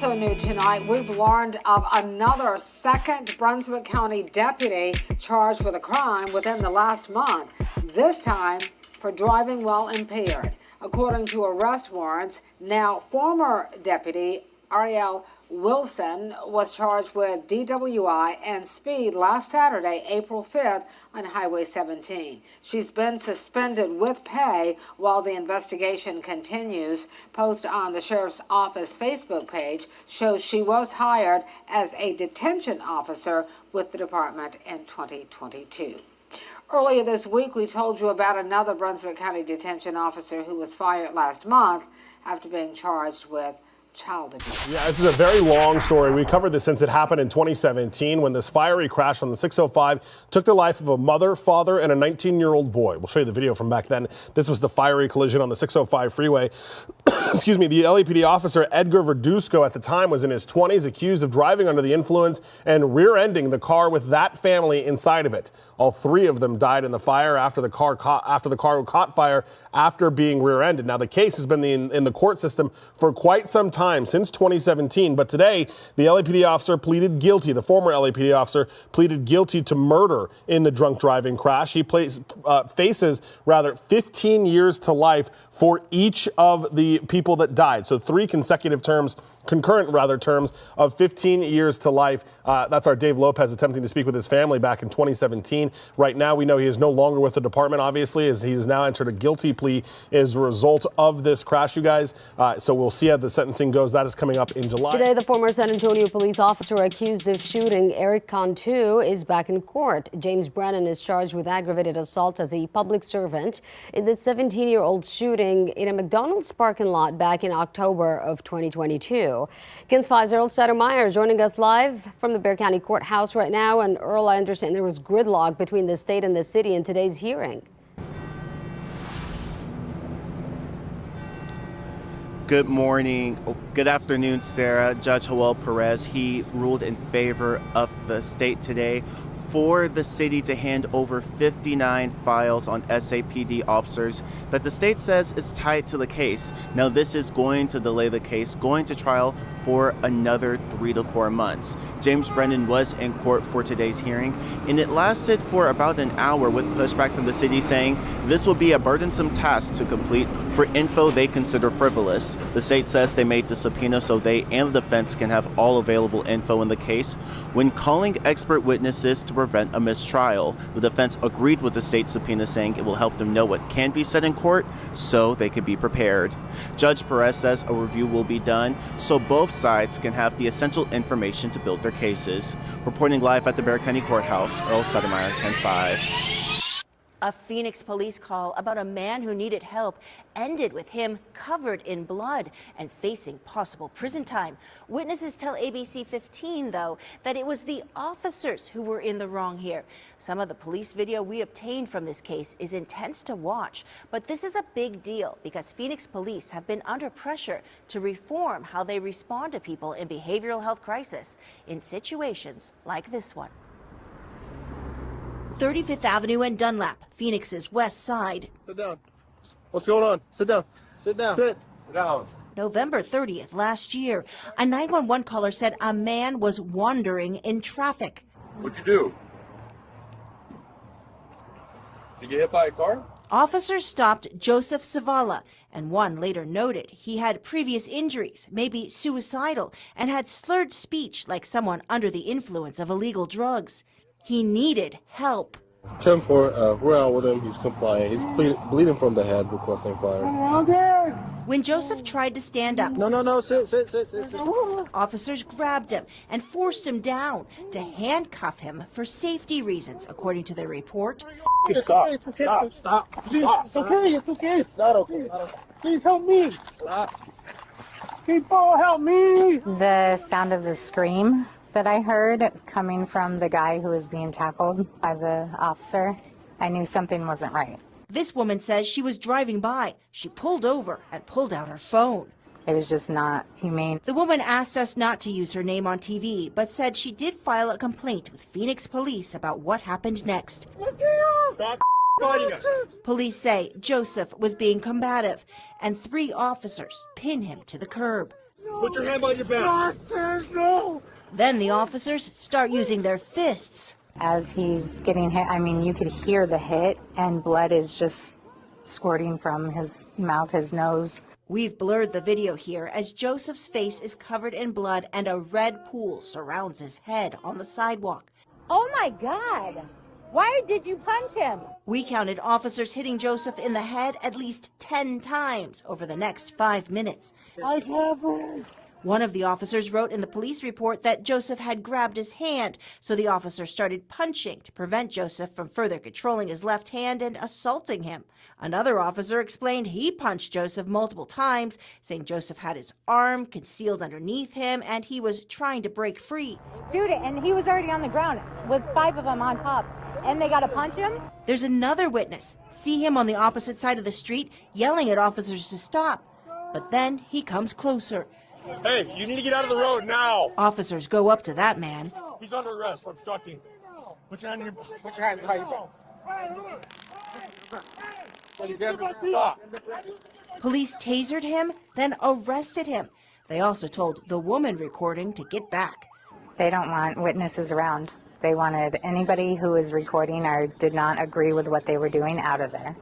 Also new tonight, we've learned of another second Brunswick County deputy charged with a crime within the last month, this time for driving while impaired. According to arrest warrants, now former deputy Ariel Wilson was charged with DWI and speed last Saturday, April 5th, on Highway 17. She's been suspended with pay while the investigation continues. Post on the Sheriff's Office Facebook page shows she was hired as a detention officer with the department in 2022. Earlier this week, we told you about another Brunswick County detention officer who was fired last month after being charged with child abuse. Yeah, this is a very long story. We covered this since it happened in 2017 when this fiery crash on the 605 took the life of a mother, father, and a 19-year-old boy. We'll show you the video from back then. This was the fiery collision on the 605 freeway. Excuse me, the LAPD officer Edgar Verduzco at the time was in his 20s, accused of driving under the influence and rear-ending the car with that family inside of it. All three of them died in the fire after the car caught fire after being rear-ended. Now, the case has been in the court system for quite some time, since 2017, but today the LAPD officer pleaded guilty. The former LAPD officer pleaded guilty to murder in the drunk driving crash. He faces 15 years to life for each of the people that died. So 3 concurrent terms of 15 years to life. That's our Dave Lopez attempting to speak with his family back in 2017. Right now, we know he is no longer with the department, obviously, as he's now entered a guilty plea as a result of this crash, you guys. So we'll see how the sentencing goes. That is coming up in July. Today, the former San Antonio police officer accused of shooting Eric Cantu is back in court. James Brennan is charged with aggravated assault as a public servant in the 17-year-old shooting in a McDonald's parking lot back in October of 2022. KENS 5's Earl Sattermeyer joining us live from the Bexar County Courthouse right now. And Earl, I understand there was gridlock between the state and the city in today's hearing. Good morning. Good afternoon, Sarah. Judge Joel Perez, he ruled in favor of the state today for the city to hand over 59 files on SAPD officers that the state says is tied to the case. Now, this is going to delay the case going to trial for another 3 to 4 months. James Brennan was in court for today's hearing, and it lasted for about an hour with pushback from the city saying this will be a burdensome task to complete for info they consider frivolous. The state says they made the subpoena so they and the defense can have all available info in the case when calling expert witnesses to prevent a mistrial. The defense agreed with the state subpoena, saying it will help them know what can be said in court so they can be prepared. Judge Perez says a review will be done so both sides can have the essential information to build their cases. Reporting live at the Bexar County Courthouse, Earl Sattermeyer, KENS 5. A Phoenix police call about a man who needed help ended with him covered in blood and facing possible prison time. Witnesses tell ABC 15, though, that it was the officers who were in the wrong here. Some of the police video we obtained from this case is intense to watch, but this is a big deal because Phoenix police have been under pressure to reform how they respond to people in behavioral health crisis in situations like this one. 35th Avenue and Dunlap, Phoenix's west side. Sit down. What's going on? Sit down. Sit down. Sit down. November 30th last year, a 911 caller said a man was wandering in traffic. What'd you do? Did you get hit by a car? Officers stopped Joseph Zavala, and one later noted he had previous injuries, maybe suicidal, and had slurred speech like someone under the influence of illegal drugs. He needed help. 10-4, we're out with him. He's compliant. He's bleeding from the head, requesting fire. When Joseph tried to stand up, No, sit. officers grabbed him and forced him down to handcuff him for safety reasons, according to their report. Stop. It's okay. It's not okay. Please help me. Stop. People, help me. The sound of the scream that I heard coming from the guy who was being tackled by the officer, I knew something wasn't right. This woman says she was driving by. She pulled over and pulled out her phone. It was just not humane. The woman asked us not to use her name on TV, but said she did file a complaint with Phoenix police about what happened next. Stop fighting us. Police say Joseph was being combative, and 3 officers pin him to the curb. Put your hand on your back. God says no. Then the officers start using their fists. As he's getting hit, I mean, you could hear the hit, and blood is just squirting from his mouth, his nose. We've blurred the video here as Joseph's face is covered in blood and a red pool surrounds his head on the sidewalk. Oh my God! Why did you punch him? We counted officers hitting Joseph in the head at least 10 times over the next 5 minutes. I can't breathe. One of the officers wrote in the police report that Joseph had grabbed his hand, so the officer started punching to prevent Joseph from further controlling his left hand and assaulting him. Another officer explained he punched Joseph multiple times, saying Joseph had his arm concealed underneath him and he was trying to break free. Dude, and he was already on the ground with 5 of them on top, and they got to punch him? There's another witness. See him on the opposite side of the street yelling at officers to stop. But then he comes closer. Hey, you need to get out of the road now. Officers go up to that man. He's under arrest for obstructing. Put your hand behind your back. Stop. Police tasered him, then arrested him. They also told the woman recording to get back. They don't want witnesses around. They wanted anybody who was recording or did not agree with what they were doing out of there.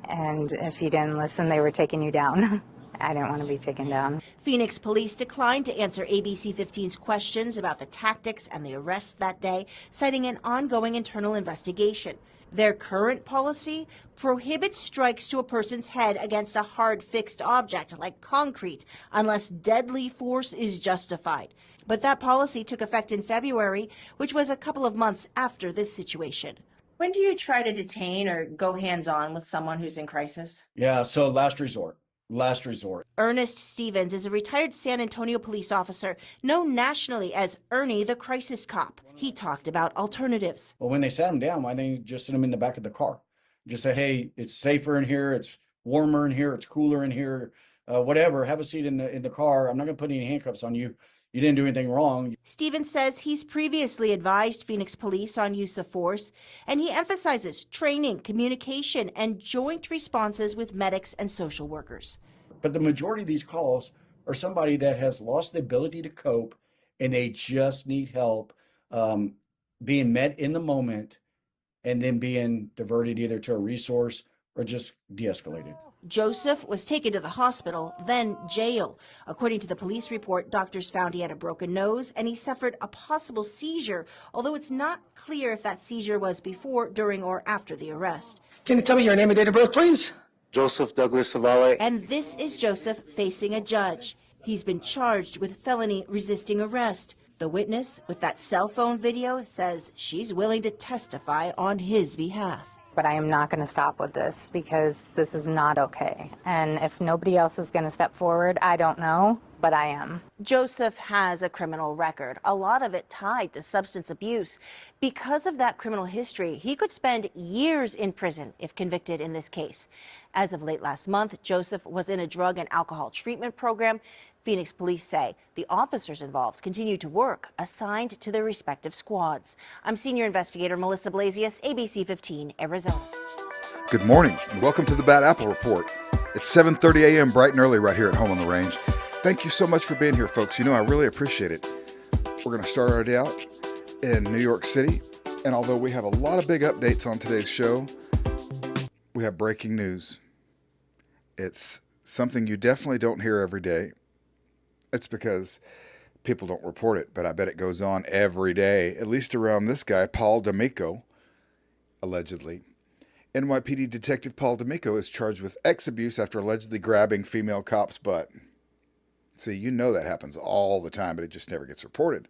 And if you didn't listen, they were taking you down. I didn't want to be taken down. Phoenix police declined to answer ABC 15's questions about the tactics and the arrests that day, citing an ongoing internal investigation. Their current policy prohibits strikes to a person's head against a hard fixed object like concrete unless deadly force is justified. But that policy took effect in February, which was a couple of months after this situation. When do you try to detain or go hands-on with someone who's in crisis? Yeah, so last resort. Last resort. Ernest Stevens is a retired San Antonio police officer known nationally as Ernie the Crisis Cop. He talked about alternatives. Well, when they sat him down, why didn't they just sit him in the back of the car? Just say, hey, it's safer in here, it's warmer in here, it's cooler in here, whatever. Have a seat in the car. I'm not going to put any handcuffs on you. You didn't do anything wrong. Stevens says he's previously advised Phoenix police on use of force, and he emphasizes training, communication, and joint responses with medics and social workers. But the majority of these calls are somebody that has lost the ability to cope, and they just need help being met in the moment and then being diverted either to a resource or just de-escalated. Joseph was taken to the hospital, then jail. According to the police report, doctors found he had a broken nose and he suffered a possible seizure, although it's not clear if that seizure was before, during, or after the arrest. Can you tell me your name and date of birth, please? Joseph Douglas Savale. And this is Joseph facing a judge. He's been charged with felony resisting arrest. The witness with that cell phone video says she's willing to testify on his behalf. But I am not going to stop with this because this is not okay. And if nobody else is going to step forward, I don't know, but I am. Joseph has a criminal record, a lot of it tied to substance abuse. Because of that criminal history, he could spend years in prison if convicted in this case. As of late last month, Joseph was in a drug and alcohol treatment program. Phoenix police say the officers involved continue to work, assigned to their respective squads. I'm senior investigator Melissa Blasius, ABC 15, Arizona. Good morning and welcome to the Bad Apple Report. It's 7:30 a.m. bright and early right here at home on the range. Thank you so much for being here, folks. You know, I really appreciate it. We're going to start our day out in New York City. And although we have a lot of big updates on today's show, we have breaking news. It's something you definitely don't hear every day. It's because people don't report it, but I bet it goes on every day, at least around this guy, Paul D'Amico, allegedly. NYPD Detective Paul D'Amico is charged with ex abuse after allegedly grabbing female cop's butt. See, you know that happens all the time, but it just never gets reported.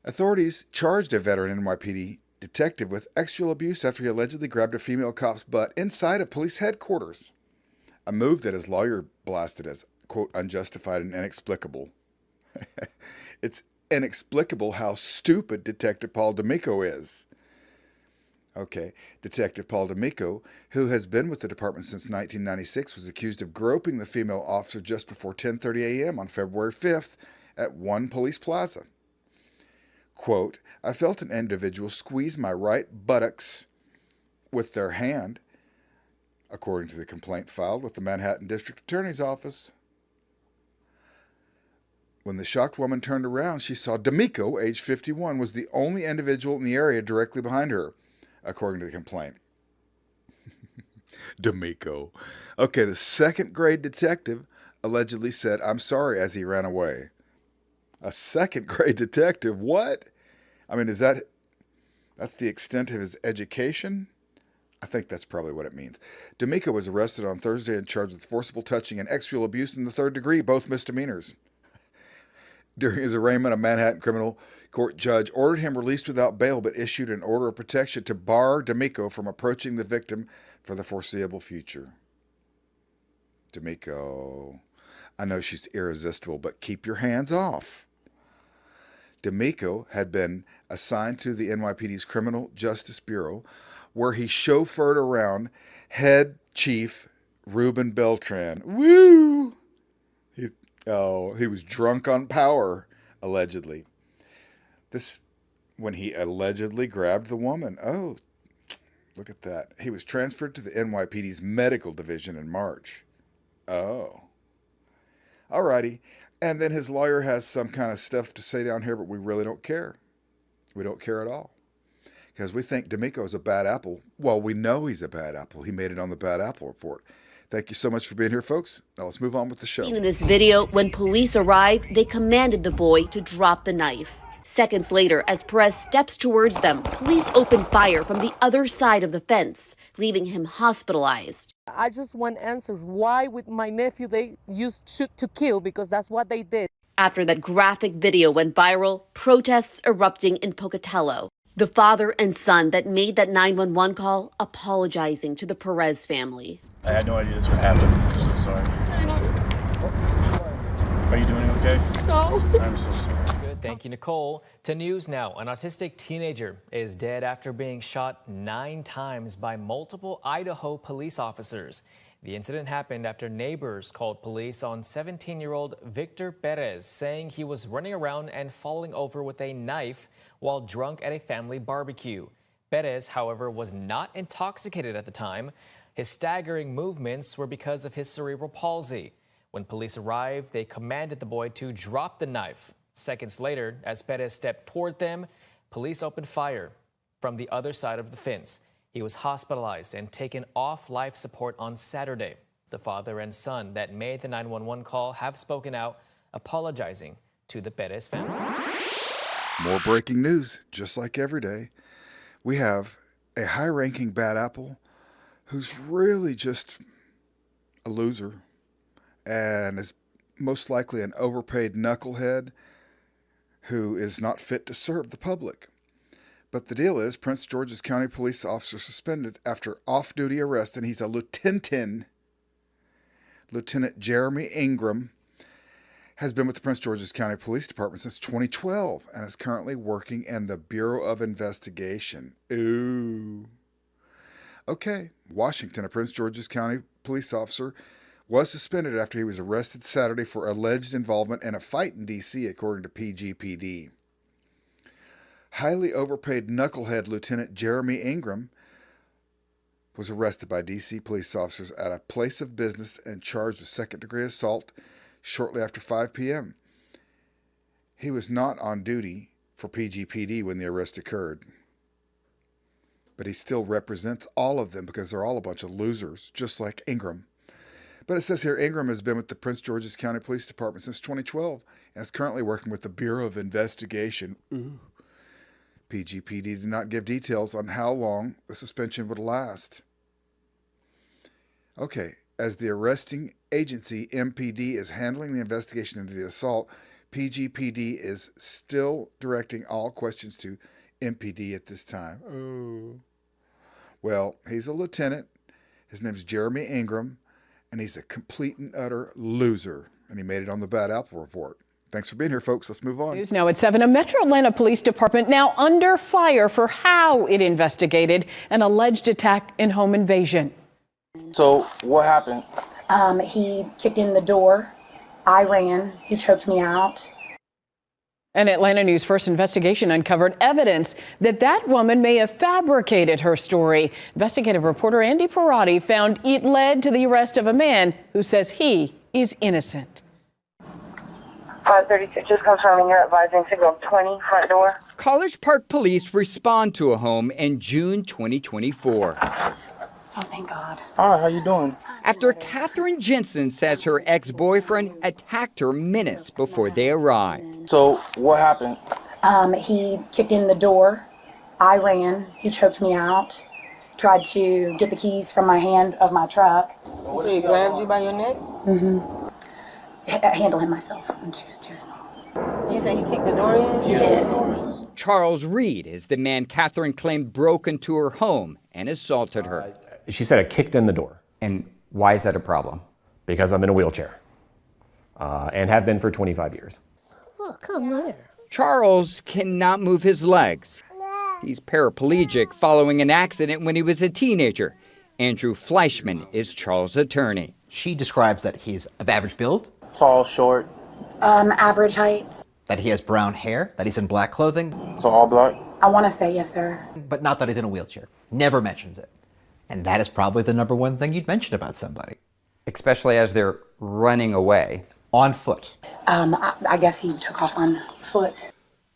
Authorities charged a veteran NYPD detective with sexual abuse after he allegedly grabbed a female cop's butt inside of police headquarters, a move that his lawyer blasted as, quote, unjustified and inexplicable. It's inexplicable how stupid Detective Paul D'Amico is. Okay, Detective Paul D'Amico, who has been with the department since 1996, was accused of groping the female officer just before 10:30 a.m. on February 5th at one police plaza. Quote, I felt an individual squeeze my right buttocks with their hand, according to the complaint filed with the Manhattan District Attorney's Office. When the shocked woman turned around, she saw D'Amico, age 51, was the only individual in the area directly behind her, according to the complaint. D'Amico. Okay, the second grade detective allegedly said, "I'm sorry," as he ran away. A second grade detective? What? I mean, that's the extent of his education? I think that's probably what it means. D'Amico was arrested on Thursday and charged with forcible touching and sexual abuse in the third degree, both misdemeanors. During his arraignment, a Manhattan criminal court judge ordered him released without bail, but issued an order of protection to bar D'Amico from approaching the victim for the foreseeable future. D'Amico, I know she's irresistible, but keep your hands off. D'Amico had been assigned to the NYPD's Criminal Justice Bureau, where he chauffeured around head chief Ruben Beltran. Woo! He was drunk on power, allegedly. When he allegedly grabbed the woman. Oh, look at that. He was transferred to the NYPD's medical division in March. Oh. Alrighty. And then his lawyer has some kind of stuff to say down here, but we really don't care. We don't care at all. Because we think D'Amico is a bad apple. Well, we know he's a bad apple. He made it on the Bad Apple Report. Thank you so much for being here, folks. Now let's move on with the show. In this video, when police arrived, they commanded the boy to drop the knife. Seconds later, as Perez steps towards them, police open fire from the other side of the fence, leaving him hospitalized. I just want answers. Why with my nephew they used shoot to kill, because that's what they did. After that graphic video went viral, protests erupting in Pocatello. The father and son that made that 911 call apologizing to the Perez family. I had no idea this would happen. I'm so sorry. Are you doing okay? No. I'm so sorry. Good. Thank you, Nicole. To news now. An autistic teenager is dead after being shot 9 times by multiple Idaho police officers. The incident happened after neighbors called police on 17-year-old Victor Perez, saying he was running around and falling over with a knife while drunk at a family barbecue. Perez, however, was not intoxicated at the time. His staggering movements were because of his cerebral palsy. When police arrived, they commanded the boy to drop the knife. Seconds later, as Perez stepped toward them, police opened fire from the other side of the fence. He was hospitalized and taken off life support on Saturday. The father and son that made the 911 call have spoken out, apologizing to the Perez family. More breaking news, just like every day. We have a high-ranking bad apple who's really just a loser and is most likely an overpaid knucklehead who is not fit to serve the public. But the deal is, Prince George's County police officer suspended after off-duty arrest, and he's a lieutenant. Lieutenant Jeremy Ingram has been with the Prince George's County Police Department since 2012 and is currently working in the Bureau of Investigation. Ooh. Okay, Washington, a Prince George's County police officer, was suspended after he was arrested Saturday for alleged involvement in a fight in D.C., according to PGPD. Highly overpaid knucklehead Lieutenant Jeremy Ingram was arrested by D.C. police officers at a place of business and charged with second-degree assault shortly after 5 p.m. He was not on duty for PGPD when the arrest occurred. But he still represents all of them because they're all a bunch of losers, just like Ingram. But it says here Ingram has been with the Prince George's County Police Department since 2012 and is currently working with the Bureau of Investigation. Ooh. PGPD did not give details on how long the suspension would last. Okay, as the arresting agency, MPD, is handling the investigation into the assault, PGPD is still directing all questions to MPD at this time. Oh. Well, he's a lieutenant. His name's Jeremy Ingram, and he's a complete and utter loser. And he made it on the Bad Apple Report. Thanks for being here, folks. Let's move on. News now at 7. A Metro Atlanta Police Department now under fire for how it investigated an alleged attack and home invasion. So what happened? He kicked in the door. I ran. He choked me out. An Atlanta News First investigation uncovered evidence that that woman may have fabricated her story. Investigative reporter Andy Parati found it led to the arrest of a man who says he is innocent. 532, just confirming you're advising signal 20, front door. College Park police respond to a home in June 2024. Oh, thank God. Hi, how you doing? After Catherine Jensen says her ex-boyfriend attacked her minutes before they arrived. So, what happened? He kicked in the door. I ran. He choked me out. Tried to get the keys from my hand of my truck. So he grabbed you by your neck? Mm-hmm. Handle him myself. I'm too small. You say he kicked the door in? He did. Charles Reed is the man Catherine claimed broke into her home and assaulted her. She said I kicked in the door. And why is that a problem? Because I'm in a wheelchair and have been for 25 years. Oh, come there. Charles cannot move his legs. He's paraplegic following an accident when he was a teenager. Andrew Fleischman is Charles' attorney. She describes that he's of average build. Tall, short. Average height. That he has brown hair, that he's in black clothing. So all black? I want to say yes, sir. But not that he's in a wheelchair. Never mentions it. And that is probably the number one thing you'd mention about somebody. Especially as they're running away. On foot. I guess he took off on foot.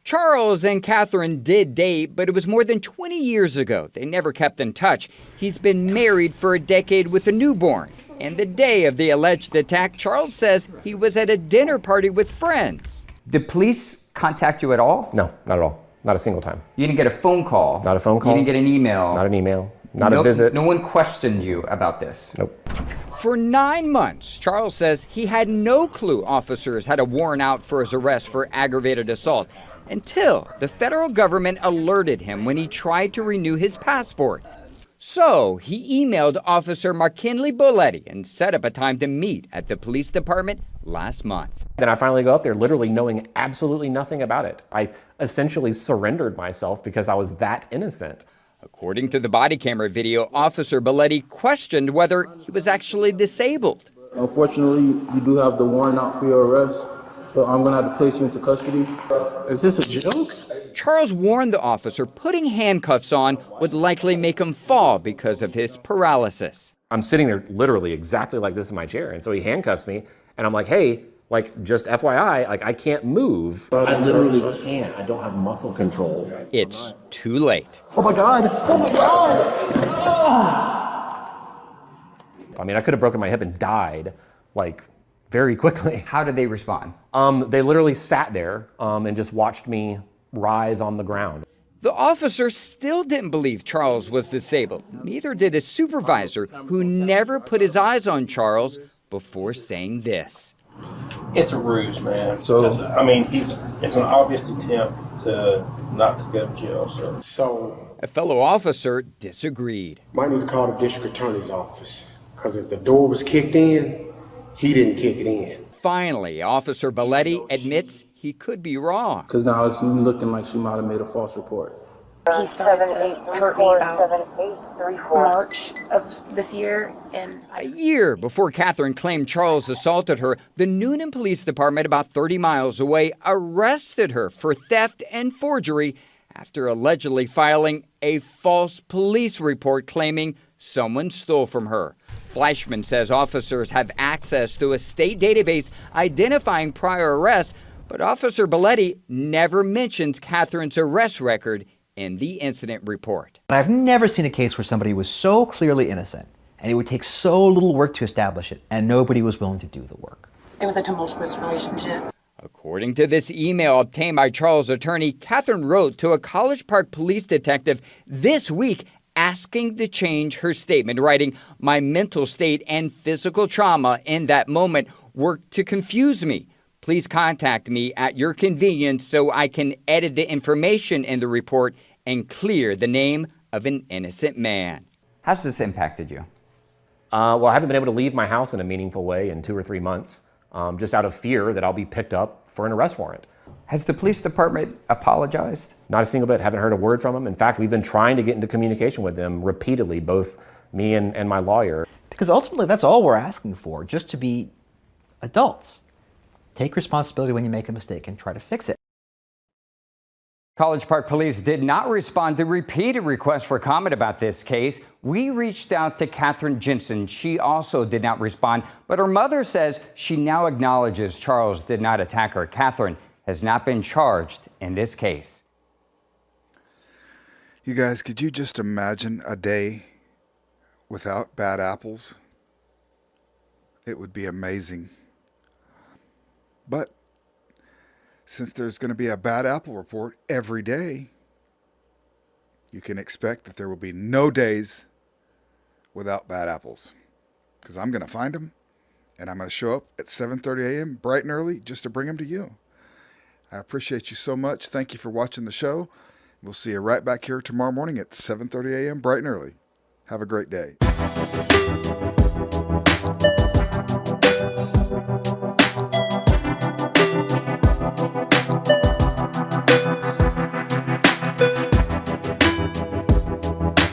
Charles and Catherine did date, but it was more than 20 years ago. They never kept in touch. He's been married for a decade with a newborn. And the day of the alleged attack, Charles says he was at a dinner party with friends. Did police contact you at all? No, not at all. Not a single time. You didn't get a phone call? Not a phone call. You didn't get an email? Not an email. Not a visit. No one questioned you about this? Nope. For 9 months, Charles says he had no clue officers had a warrant out for his arrest for aggravated assault until the federal government alerted him when he tried to renew his passport. So he emailed Officer McKinley Boletti and set up a time to meet at the police department last month. Then I finally go up there literally knowing absolutely nothing about it. I essentially surrendered myself because I was that innocent. According to the body camera video, Officer Boletti questioned whether he was actually disabled. Unfortunately, you do have the warrant out for your arrest, so I'm going to have to place you into custody. Is this a joke? Charles warned the officer putting handcuffs on would likely make him fall because of his paralysis. I'm sitting there literally exactly like this in my chair, and so he handcuffs me, and I'm like, hey, like, just FYI, like, I can't move. I literally can't. I don't have muscle control. It's too late. Oh my God! Oh my God! I mean, I could have broken my hip and died, like, very quickly. How did they respond? They literally sat there and just watched me writhe on the ground. The officer still didn't believe Charles was disabled. Neither did his supervisor, who never put his eyes on Charles before saying this. It's a ruse, man. So, I mean, it's an obvious attempt to not to go to jail, So a fellow officer disagreed. Might need to call the district attorney's office, because if the door was kicked in, he didn't kick it in. Finally, Officer Boletti admits he could be wrong. Because now it's looking like she might have made a false report. He started to hurt me about March of this year. And a year before Catherine claimed Charles assaulted her, the Noonan Police Department, about 30 miles away, arrested her for theft and forgery after allegedly filing a false police report claiming someone stole from her. Fleischman says officers have access to a state database identifying prior arrests, but Officer Boletti never mentions Catherine's arrest record in the incident report. I've never seen a case where somebody was so clearly innocent and it would take so little work to establish it and nobody was willing to do the work. It was a tumultuous relationship. According to this email obtained by Charles' attorney, Catherine wrote to a College Park police detective this week asking to change her statement, writing, "My mental state and physical trauma in that moment worked to confuse me. Please contact me at your convenience so I can edit the information in the report and clear the name of an innocent man." How's this impacted you? Well, I haven't been able to leave my house in a meaningful way in 2 or 3 months, just out of fear that I'll be picked up for an arrest warrant. Has the police department apologized? Not a single bit. Haven't heard a word from them. In fact, we've been trying to get into communication with them repeatedly, both me and my lawyer. Because ultimately, that's all we're asking for, just to be adults. Take responsibility when you make a mistake and try to fix it. College Park Police did not respond to repeated requests for comment about this case. We reached out to Catherine Jensen. She also did not respond, but her mother says she now acknowledges Charles did not attack her. Catherine has not been charged in this case. You guys, could you just imagine a day without bad apples? It would be amazing. But since there's going to be a bad apple report every day, you can expect that there will be no days without bad apples. Because I'm going to find them, and I'm going to show up at 7:30 a.m. bright and early just to bring them to you. I appreciate you so much. Thank you for watching the show. We'll see you right back here tomorrow morning at 7:30 a.m. bright and early. Have a great day.